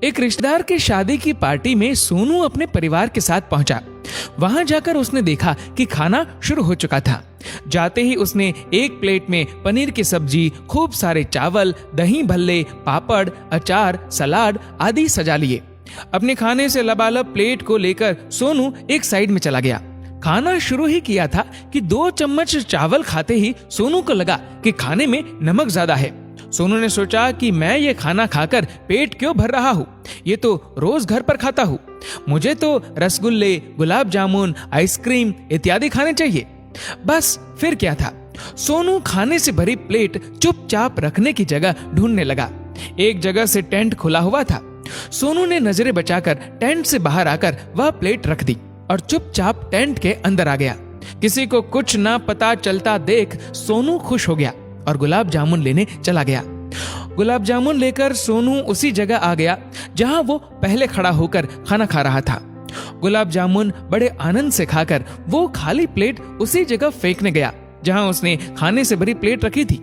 एक रिश्तेदार की शादी की पार्टी में सोनू अपने परिवार के साथ पहुंचा। वहां जाकर उसने देखा कि खाना शुरू हो चुका था। जाते ही उसने एक प्लेट में पनीर की सब्जी, खूब सारे चावल, दही भल्ले, पापड़, अचार, सलाद आदि सजा लिए। अपने खाने से लबालब प्लेट को लेकर सोनू एक साइड में चला गया। खाना शुरू ही किया था कि 2 चम्मच चावल खाते ही सोनू को लगा कि खाने में नमक ज्यादा है। सोनू ने सोचा कि मैं ये खाना खाकर पेट क्यों भर रहा हूँ, ये तो रोज घर पर खाता हूँ। मुझे तो रसगुल्ले, गुलाब जामुन, आइसक्रीम इत्यादि खाने चाहिए। बस फिर क्या था, सोनू खाने से भरी प्लेट चुपचाप रखने की जगह ढूंढने लगा। एक जगह से टेंट खुला हुआ था। सोनू ने नजरें बचाकर टेंट से बाहर आकर वह प्लेट रख दी और चुपचाप टेंट के अंदर आ गया। किसी को कुछ ना पता चलता देख सोनू खुश हो गया और गुलाब जामुन लेने चला गया। गुलाब जामुन लेकर सोनू उसी जगह आ गया जहां वो पहले खड़ा होकर खाना खा रहा था। गुलाब जामुन बड़े आनंद से खाकर वो खाली प्लेट उसी जगह फेंकने गया जहां उसने खाने से भरी प्लेट रखी थी।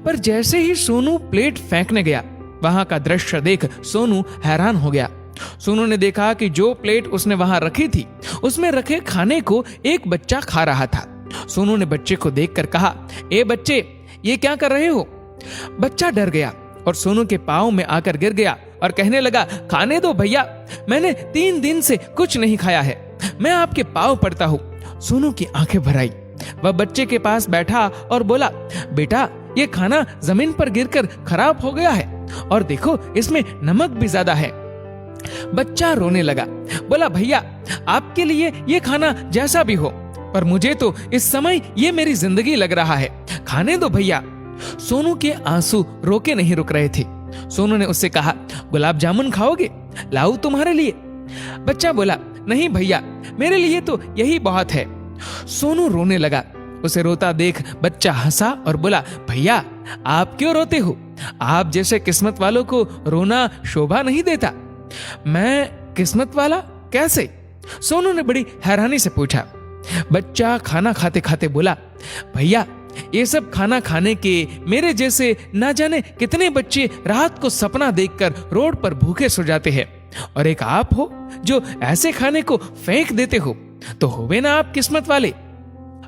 पर जैसे ही सोनू प्लेट फेंकने गया, वहां का दृश्य देख सोनू हैरान हो गया। सोनू ने देखा कि जो प्लेट उसने वहां रखी थी, उसमें रखे खाने को एक बच्चा खा रहा था। सोनू ने बच्चे को देखकर कहा, ए बच्चे, ये क्या कर रहे हो? बच्चा डर गया और सोनू के पांव में आकर गिर गया और कहने लगा, खाने दो भैया, मैंने 3 दिन से कुछ नहीं खाया है, मैं आपके पांव पड़ता हूँ। सोनू की आंखें भर आई। वह बच्चे के पास बैठा और बोला, बेटा, ये खाना जमीन पर गिरकर खराब हो गया है और देखो इसमें नमक भी ज्यादा है। बच्चा रोने लगा, बोला, भैया, आपके लिए ये खाना जैसा भी हो, पर मुझे तो इस समय ये मेरी जिंदगी लग रहा है, खाने दो भैया। सोनू के आंसू रोके नहीं रुक रहे थे। सोनू ने उससे कहा, गुलाब जामुन खाओगे? लाऊं तुम्हारे लिए? बच्चा बोला, नहीं भैया, मेरे लिए तो यही बहुत है। सोनू रोने लगा। उसे रोता देख बच्चा हंसा और बोला, भैया, आप क्यों रोते हो? आप जैसे किस्मत वालों को रोना शोभा नहीं देता। मैं किस्मत वाला कैसे? सोनू ने बड़ी हैरानी से पूछा। बच्चा खाना खाते खाते बोला, भैया, ये सब खाना खाने के मेरे जैसे ना जाने कितने बच्चे रात को सपना देखकर रोड पर भूखे सो जाते हैं, और एक आप हो जो ऐसे खाने को फेंक देते हो, तो होवे ना आप किस्मत वाले।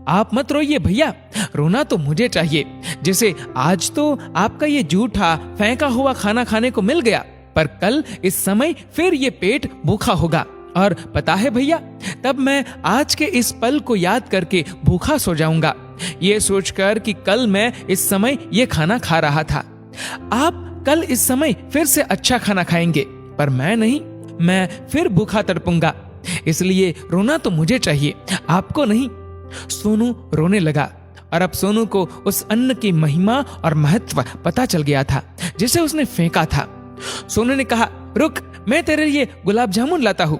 आप मत रोइए भैया, रोना तो मुझे चाहिए। जैसे आज तो आपका ये जूठा फेंका हुआ खाना खाने को मिल गया, पर कल इस समय फिर ये पेट भूखा होगा, और पता है भैया, तब मैं आज के इस पल को याद करके भूखा सो जाऊंगा, ये सोचकर कि कल मैं इस समय ये खाना खा रहा था। आप कल इस समय फिर से अच्छा खाना खाएंगे, पर मैं नहीं, मैं फिर भूखा तड़पूंगा। इसलिए रोना तो मुझे चाहिए, आपको नहीं। सोनू रोने लगा और अब सोनू को उस अन्न की महिमा और महत्व पता चल गया था जिसे उसने फेंका था। सोनू ने कहा, रुक, मैं तेरे लिए गुलाब जामुन लाता हूँ।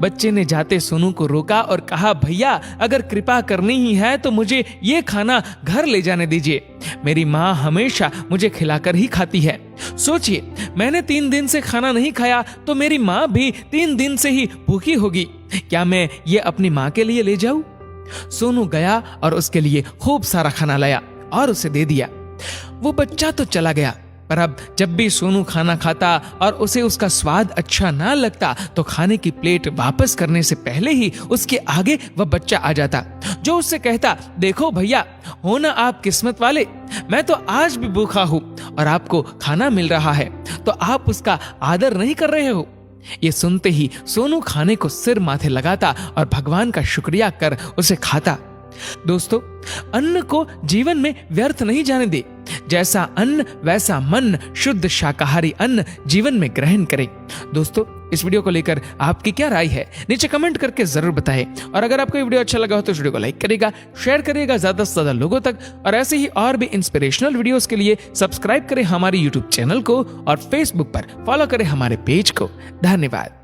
बच्चे ने जाते सोनू को रोका और कहा, भैया, अगर कृपा करनी ही है तो मुझे ये खाना घर ले जाने दीजिए। मेरी माँ हमेशा मुझे खिलाकर ही खाती है। सोचिए, मैंने 3 दिन से खाना नहीं खाया तो मेरी माँ भी 3 दिन से ही भूखी होगी। क्या मैं ये अपनी माँ के लिए ले जाऊं? सोनू गया और उसके लिए खूब सारा खाना लाया और उसे दे दिया। वो बच्चा तो चला गया, पर अब जब भी सोनू खाना खाता और उसे उसका स्वाद अच्छा ना लगता तो खाने की प्लेट वापस करने से पहले ही उसके आगे वह बच्चा आ जाता, जो उससे कहता, देखो भैया, हो ना आप किस्मत वाले, मैं तो आज भी भूखा हूँ और आपको खाना मिल रहा है, तो आप उसका आदर नहीं कर रहे हो। ये सुनते ही सोनू खाने को सिर माथे लगाता और भगवान का शुक्रिया कर उसे खाता। दोस्तों, अन्न को जीवन में व्यर्थ नहीं जाने दे। जैसा अन्न वैसा मन, शुद्ध शाकाहारी अन्न जीवन में ग्रहण करें। दोस्तों, इस वीडियो को लेकर आपकी क्या राय है, नीचे कमेंट करके जरूर बताएं। और अगर आपको ये वीडियो अच्छा लगा हो तो इस वीडियो को लाइक करेगा, शेयर करिएगा ज्यादा से ज्यादा लोगों तक, और ऐसे ही और भी इंस्पिरेशनल वीडियोस के लिए सब्सक्राइब करें हमारे यूट्यूब चैनल को और फेसबुक पर फॉलो करें हमारे पेज को। धन्यवाद।